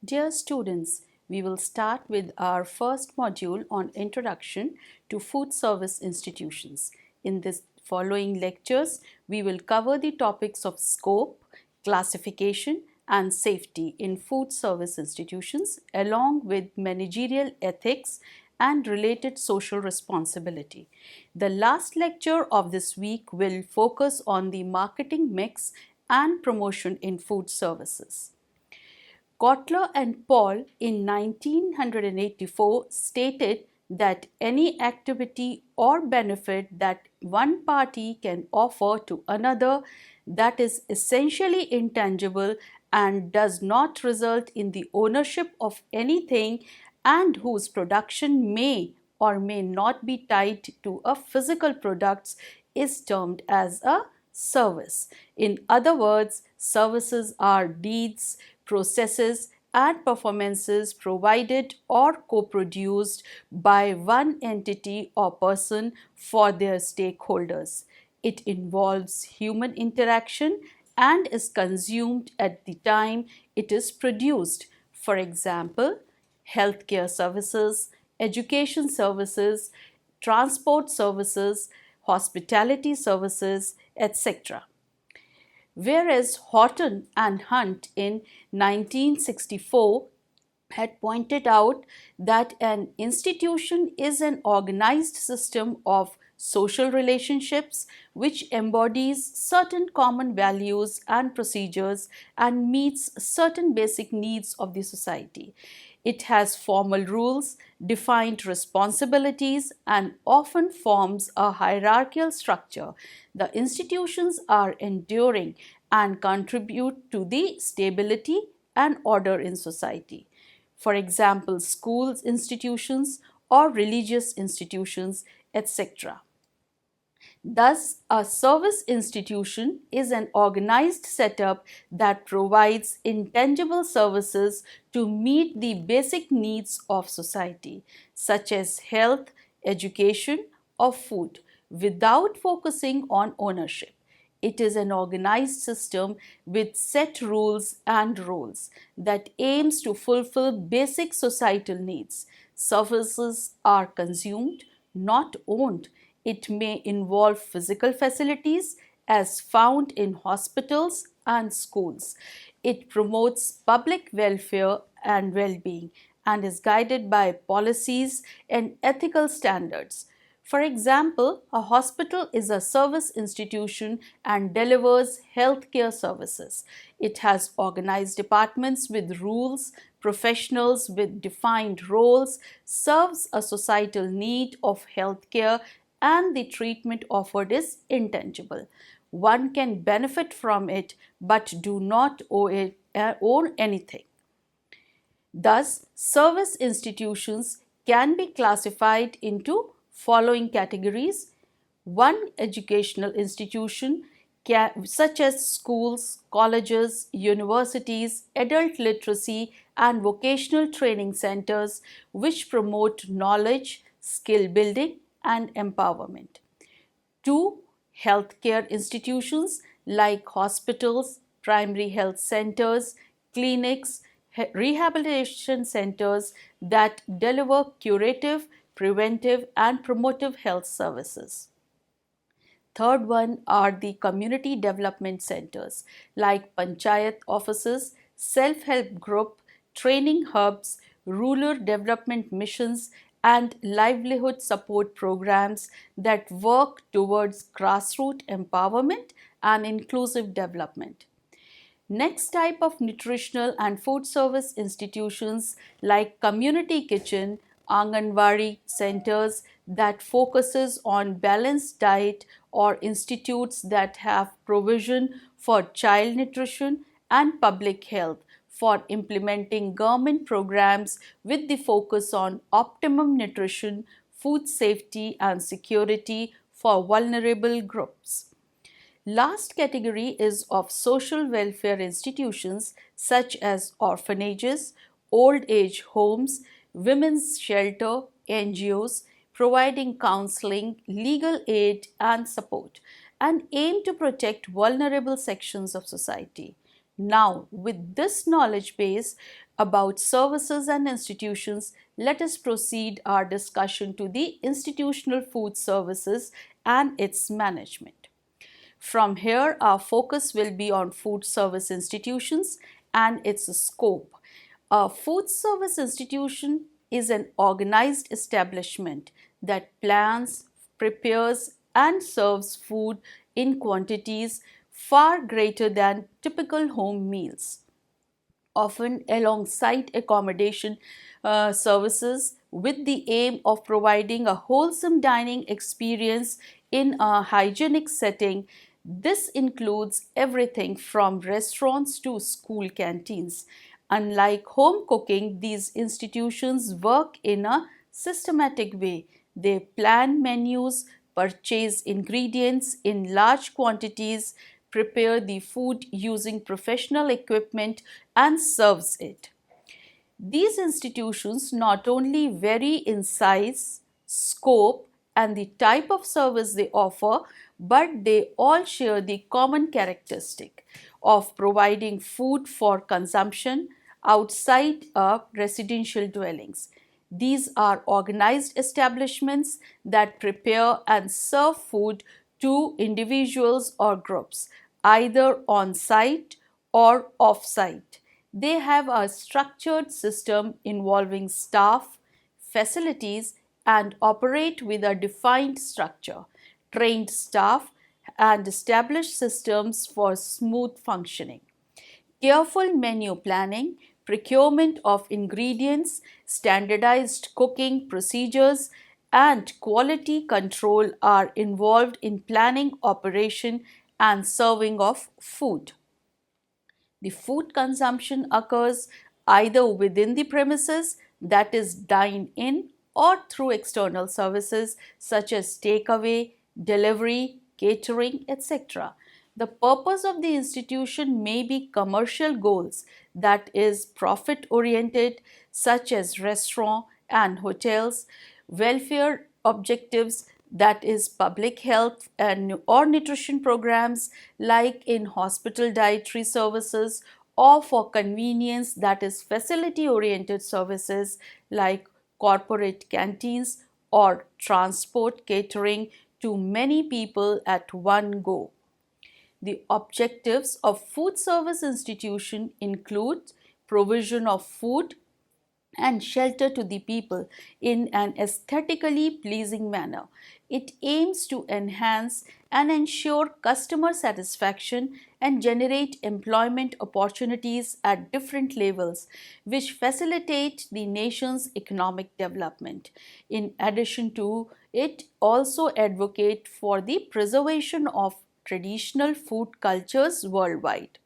Dear students, we will start with our first module on Introduction to Food Service Institutions. In this following lectures, we will cover the topics of scope, classification, and safety in food service institutions, along with managerial ethics and related social responsibility. The last lecture of this week will focus on the marketing mix and promotion in food services. Kotler and Paul in 1984 stated that any activity or benefit that one party can offer to another that is essentially intangible and does not result in the ownership of anything and whose production may or may not be tied to a physical product is termed as a service. In other words, services are deeds, processes, and performances provided or co-produced by one entity or person for their stakeholders. It involves human interaction and is consumed at the time it is produced. For example, healthcare services, education services, transport services, hospitality services, etc. Whereas Horton and Hunt in 1964 had pointed out that an institution is an organized system of social relationships which embodies certain common values and procedures and meets certain basic needs of the society. It has formal rules, defined responsibilities, and often forms a hierarchical structure. The institutions are enduring and contribute to the stability and order in society. For example, schools, institutions, or religious institutions, etc. Thus, a service institution is an organized setup that provides intangible services to meet the basic needs of society, such as health, education, or food, without focusing on ownership. It is an organized system with set rules and roles that aims to fulfill basic societal needs. Services are consumed, not owned. It may involve physical facilities as found in hospitals and schools. It promotes public welfare and well-being and is guided by policies and ethical standards. For example, a hospital is a service institution and delivers healthcare services. It has organized departments with rules, professionals with defined roles, serves a societal need of healthcare, and the treatment offered is intangible. One can benefit from it but do not own anything. Thus, service institutions can be classified into following categories. One educational institution such as schools, colleges, universities, adult literacy, and vocational training centers, which promote knowledge, skill building, and empowerment. Two, healthcare institutions like hospitals, primary health centers, clinics, rehabilitation centers that deliver curative, preventive, and promotive health services. Third one are the community development centers like panchayat offices, self-help group, training hubs, rural development missions, and livelihood support programs that work towards grassroots empowerment and inclusive development. Next type of nutritional and food service institutions like community kitchen, Anganwadi centers that focuses on balanced diet or institutes that have provision for child nutrition and public health for implementing government programs with the focus on optimum nutrition, food safety and security for vulnerable groups. Last category is of social welfare institutions such as orphanages, old age homes, women's shelter, NGOs, providing counseling, legal aid and support and aim to protect vulnerable sections of society. Now, with this knowledge base about services and institutions, let us proceed our discussion to the institutional food services and its management. From here, our focus will be on food service institutions and its scope. A food service institution is an organized establishment that plans, prepares, and serves food in quantities far greater than typical home meals, often alongside accommodation services, with the aim of providing a wholesome dining experience in a hygienic setting. This includes everything from restaurants to school canteens. Unlike home cooking, these institutions work in a systematic way. They plan menus, purchase ingredients in large quantities, prepare the food using professional equipment, and serves it. These institutions not only vary in size, scope, and the type of service they offer, but they all share the common characteristic of providing food for consumption outside of residential dwellings. These are organized establishments that prepare and serve food to individuals or groups, either on site or off site. They have a structured system involving staff, facilities, and operate with a defined structure, trained staff, and established systems for smooth functioning. Careful menu planning, procurement of ingredients, standardized cooking procedures, and quality control are involved in planning, operation, and serving of food. The food consumption occurs either within the premises, that is, dine in, or through external services such as takeaway, delivery, catering, etc. The purpose of the institution may be commercial goals, that is, profit oriented, such as restaurant and hotels, welfare objectives, that is public health and or nutrition programs like in hospital dietary services, or for convenience, that is facility oriented services like corporate canteens or transport catering to many people at one go. The objectives of food service institution include provision of food and shelter to the people in an aesthetically pleasing manner. It aims to enhance and ensure customer satisfaction and generate employment opportunities at different levels, which facilitate the nation's economic development. In addition to it, also advocate for the preservation of traditional food cultures worldwide.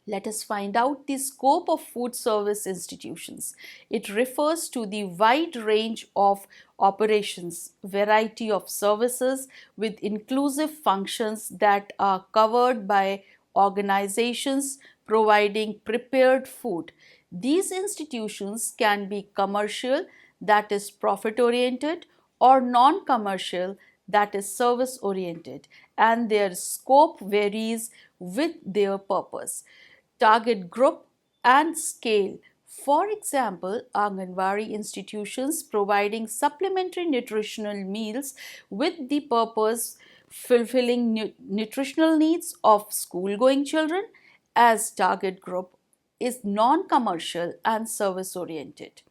Let us find out the scope of food service institutions. It refers to the wide range of operations, variety of services with inclusive functions that are covered by organizations providing prepared food. These institutions can be commercial, that is profit oriented, or non-commercial, that is service oriented, and their scope varies with their purpose, target group, and scale. For example, Anganwadi institutions providing supplementary nutritional meals with the purpose fulfilling nutritional needs of school going children as target group is non-commercial and service oriented.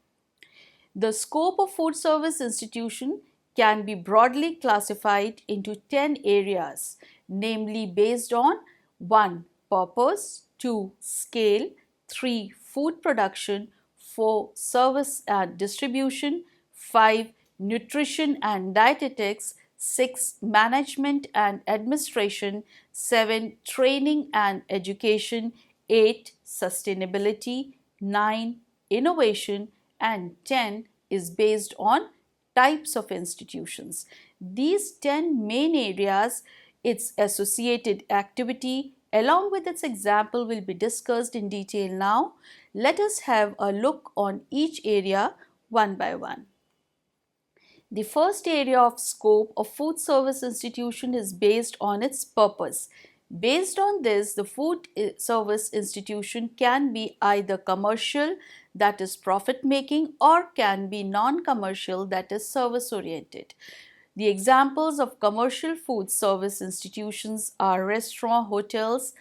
The scope of food service institution can be broadly classified into 10 areas, namely based on 1. Purpose, 2. Scale, 3. Food production, 4. Service and distribution, 5. Nutrition and dietetics, 6. Management and administration, 7. Training and education, 8. Sustainability, 9. Innovation, and 10 is based on types of institutions. These 10 main areas, its associated activity along with its example will be discussed in detail now. Let us have a look on each area one by one. The first area of scope of food service institution is based on its purpose. Based on this, the food service institution can be either commercial, that is profit making, or can be non-commercial, that is service oriented. The examples of commercial food service institutions are restaurant, hotels,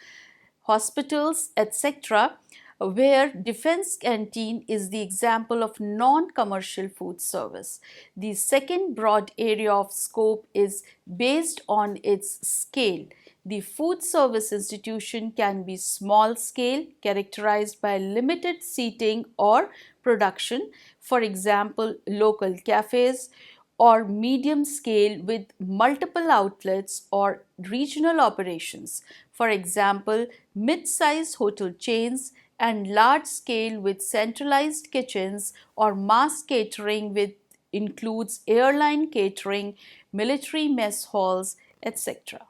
hospitals, etc., where Defense Canteen is the example of non-commercial food service. The second broad area of scope is based on its scale. The food service institution can be small scale, characterized by limited seating or production, for example, local cafes, or medium scale with multiple outlets or regional operations, for example, mid-size hotel chains, and large scale with centralized kitchens or mass catering with includes airline catering, military mess halls, etc.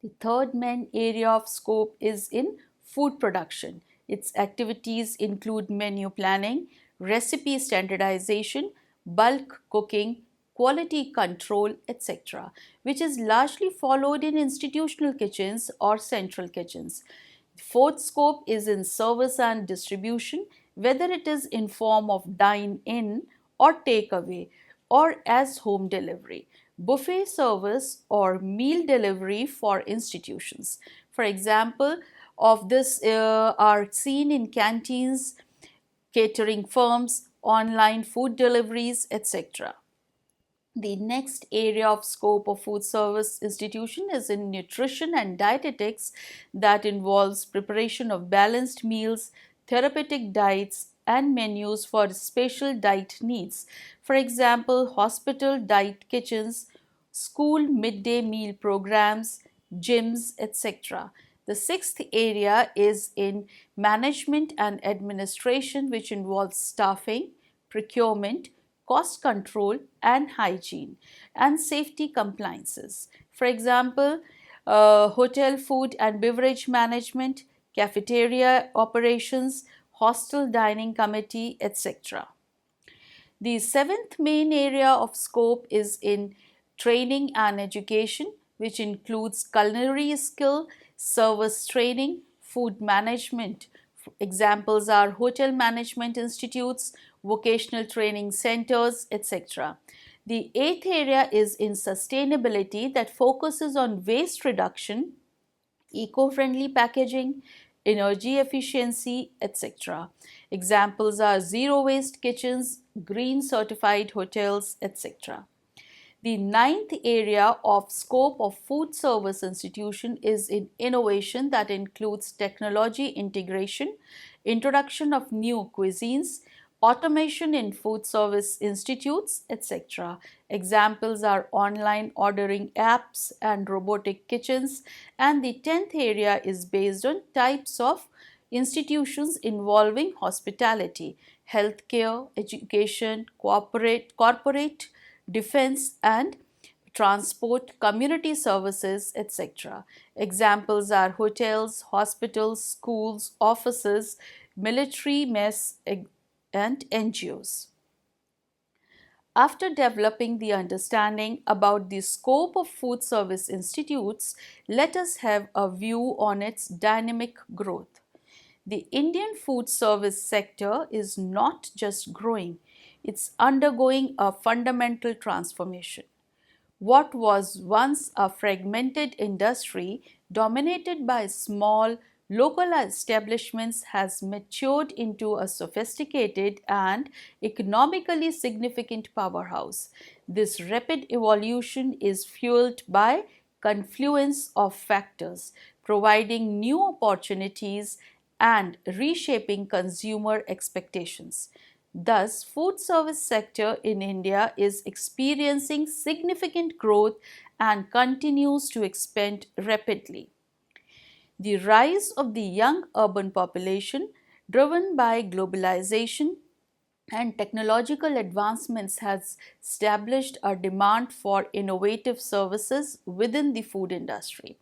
The third main area of scope is in food production. Its activities include menu planning, recipe standardization, bulk cooking, quality control, etc., which is largely followed in institutional kitchens or central kitchens. The fourth scope is in service and distribution, whether it is in form of dine-in or takeaway or as home delivery, buffet service or meal delivery for institutions. For example, of this are seen in canteens, catering firms, online food deliveries, etc. The next area of scope of food service institution is in nutrition and dietetics that involves preparation of balanced meals, therapeutic diets, and menus for special diet needs. For example, hospital diet kitchens, school midday meal programs, gyms, etc. The sixth area is in management and administration, which involves staffing, procurement, cost control and hygiene, and safety compliances. For example, hotel food and beverage management, cafeteria operations, hostel dining committee, etc. The seventh main area of scope is in training and education, which includes culinary skill, service training, food management. Examples are hotel management institutes, vocational training centers, etc. The eighth area is in sustainability that focuses on waste reduction, eco-friendly packaging, energy efficiency, etc. Examples are zero waste kitchens, green certified hotels, etc. The ninth area of scope of food service institution is in innovation that includes technology integration, introduction of new cuisines, automation in food service institutes, etc. Examples are online ordering apps and robotic kitchens. And the 10th area is based on types of institutions involving hospitality, healthcare, education, corporate defense and transport, community services, etc. Examples are hotels, hospitals, schools, offices, military mess, and NGOs. After developing the understanding about the scope of food service institutes, let us have a view on its dynamic growth. The Indian food service sector is not just growing, it's undergoing a fundamental transformation. What was once a fragmented industry dominated by small local establishments has matured into a sophisticated and economically significant powerhouse. This rapid evolution is fueled by confluence of factors, providing new opportunities and reshaping consumer expectations. Thus, food service sector in India is experiencing significant growth and continues to expand rapidly. The rise of the young urban population, driven by globalization and technological advancements, has established a demand for innovative services within the food industry.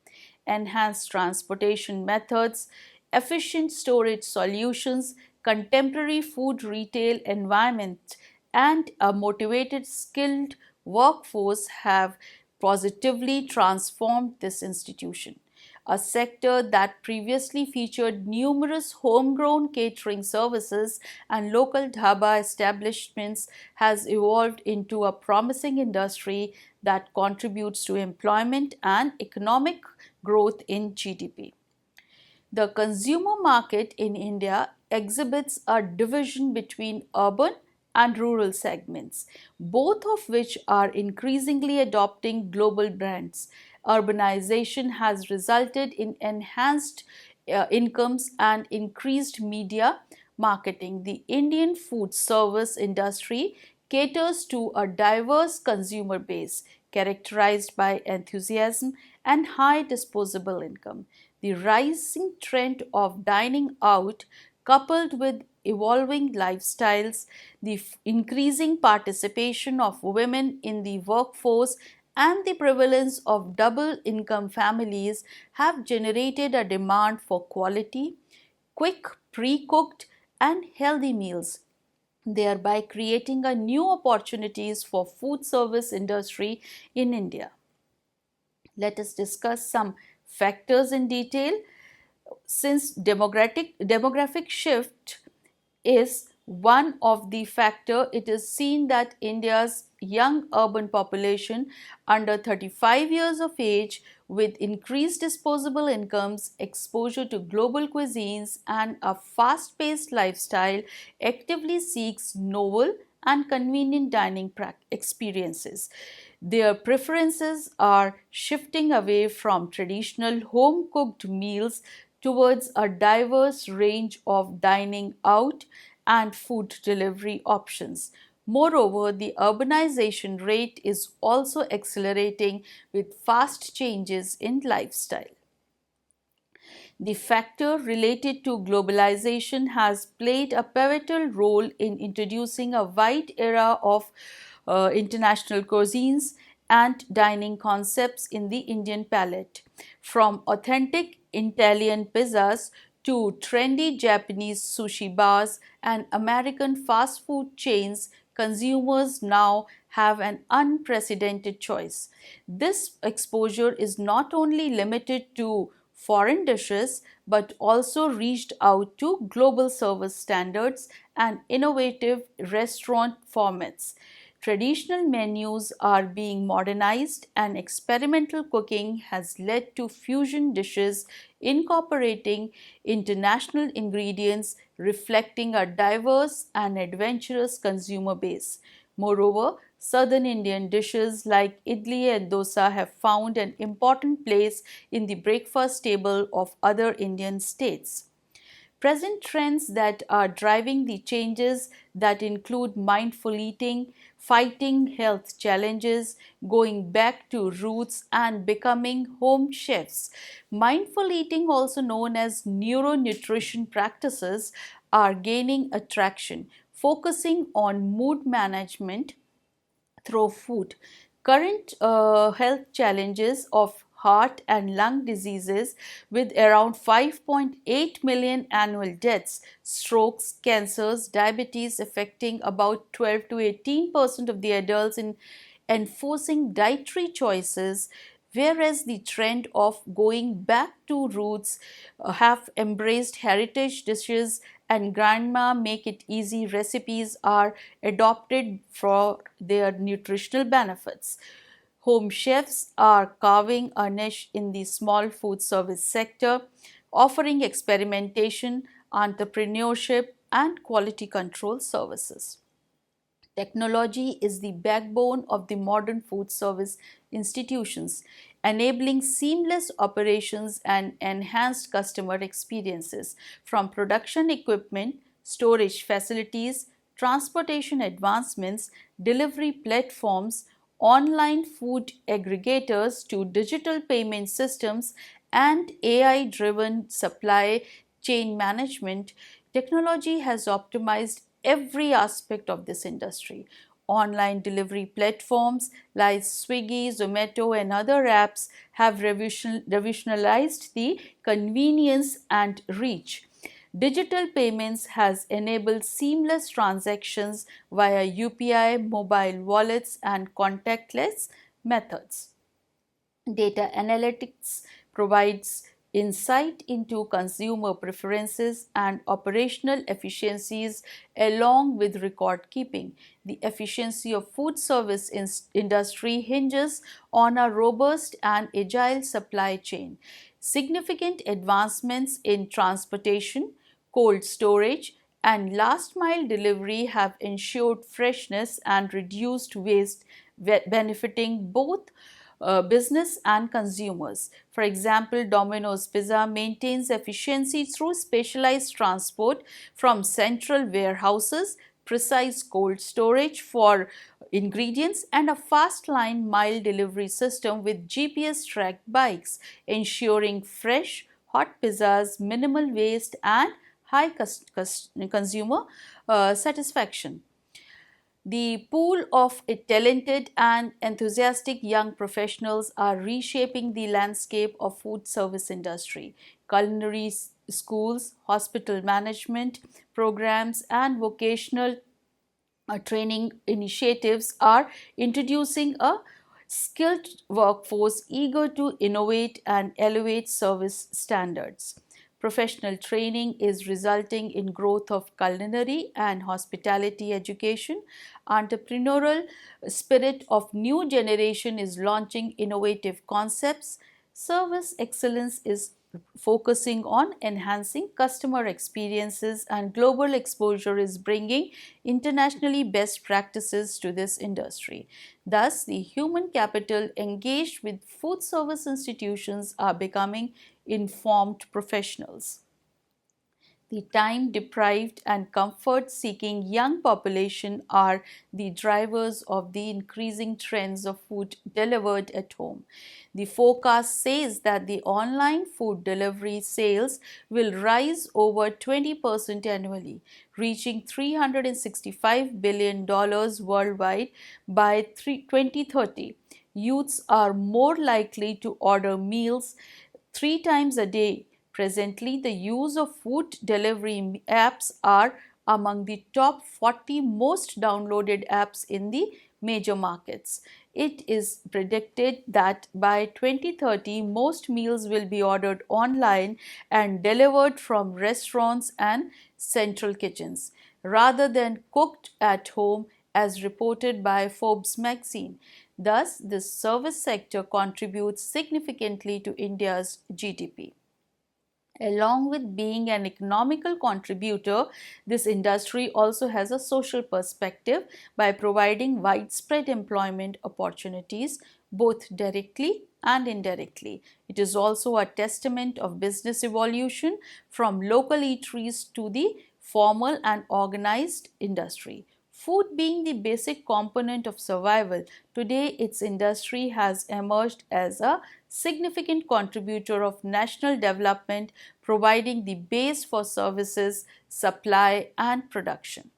Enhanced transportation methods, efficient storage solutions, contemporary food retail environment, and a motivated, skilled workforce have positively transformed this institution. a sector that previously featured numerous homegrown catering services and local dhaba establishments has evolved into a promising industry that contributes to employment and economic growth in GDP. The consumer market in India exhibits a division between urban and rural segments, both of which are increasingly adopting global brands. Urbanization has resulted in enhanced incomes and increased media marketing. The Indian food service industry caters to a diverse consumer base characterized by enthusiasm and high disposable income. The rising trend of dining out, coupled with evolving lifestyles, the increasing participation of women in the workforce, and the prevalence of double income families have generated a demand for quality, quick, pre cooked, and healthy meals, thereby creating a new opportunities for food service industry in India. Let us discuss some factors in detail. Since demographic shift is one of the factor, it is seen that India's young urban population under 35 years of age with increased disposable incomes, exposure to global cuisines and a fast-paced lifestyle actively seeks novel and convenient dining experiences. Their preferences are shifting away from traditional home cooked meals towards a diverse range of dining out and food delivery options. Moreover, the urbanization rate is also accelerating with fast changes in lifestyle. The factor related to globalization has played a pivotal role in introducing a wide era of international cuisines and dining concepts in the Indian palate. From authentic Italian pizzas to trendy Japanese sushi bars and American fast food chains, consumers now have an unprecedented choice. This exposure is not only limited to foreign dishes but also reached out to global service standards and innovative restaurant formats. Traditional menus are being modernized, and experimental cooking has led to fusion dishes incorporating international ingredients, reflecting a diverse and adventurous consumer base. Moreover, southern Indian dishes like idli and dosa have found an important place in the breakfast table of other Indian states. Present trends that are driving the changes that include mindful eating, fighting health challenges, going back to roots, and becoming home chefs. Mindful eating, also known as neuronutrition practices, are gaining attraction, focusing on mood management through food. Current health challenges of heart and lung diseases, with around 5.8 million annual deaths, strokes, cancers, diabetes affecting about 12 to 18% of the adults, in enforcing dietary choices, whereas the trend of going back to roots have embraced heritage dishes and grandma make it easy recipes are adopted for their nutritional benefits. Home chefs are carving a niche in the small food service sector, offering experimentation, entrepreneurship, and quality control services. Technology is the backbone of the modern food service institutions, enabling seamless operations and enhanced customer experiences. From production equipment, storage facilities, transportation advancements, delivery platforms, online food aggregators to digital payment systems and AI driven supply chain management, technology has optimized every aspect of this industry. Online delivery platforms like Swiggy, Zomato, and other apps have revolutionized the convenience and reach. Digital payments has enabled seamless transactions via UPI, mobile wallets, and contactless methods. Data analytics provides insight into consumer preferences and operational efficiencies along with record keeping. The efficiency of food service industry hinges on a robust and agile supply chain. Significant advancements in transportation, cold storage, and last mile delivery have ensured freshness and reduced waste, benefiting both business and consumers. For example, Domino's Pizza maintains efficiency through specialized transport from central warehouses, precise cold storage for ingredients, and a fast line mile delivery system with GPS tracked bikes, ensuring fresh, hot pizzas, minimal waste, and high consumer satisfaction. The pool of talented and enthusiastic young professionals are reshaping the landscape of food service industry. Culinary schools, hospital management programs, and vocational training initiatives are introducing a skilled workforce eager to innovate and elevate service standards. Professional training is resulting in growth of culinary and hospitality education. Entrepreneurial spirit of new generation is launching innovative concepts. Service excellence is focusing on enhancing customer experiences, and global exposure is bringing internationally best practices to this industry. Thus, the human capital engaged with food service institutions are becoming informed professionals. The time deprived and comfort seeking young population are the drivers of the increasing trends of food delivered at home. The forecast says that the online food delivery sales will rise over 20% annually, reaching $365 billion worldwide by 2030. Youths are more likely to order meals 3 times a day. Presently, the use of food delivery apps are among the top 40 most downloaded apps in the major markets. It is predicted that by 2030, most meals will be ordered online and delivered from restaurants and central kitchens rather than cooked at home, as reported by Forbes magazine. Thus, the service sector contributes significantly to India's GDP. Along with being an economical contributor, this industry also has a social perspective by providing widespread employment opportunities both directly and indirectly. It is also a testament of business evolution from local eateries to the formal and organized industry. Food being the basic component of survival, today its industry has emerged as a significant contributor of national development, providing the base for services, supply, and production.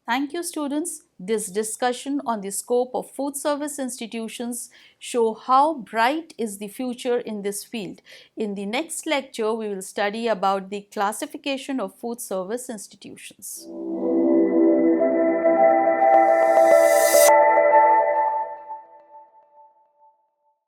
Thank you, students. This discussion on the scope of food service institutions show how bright is the future in this field. In the next lecture, we will study about the classification of food service institutions.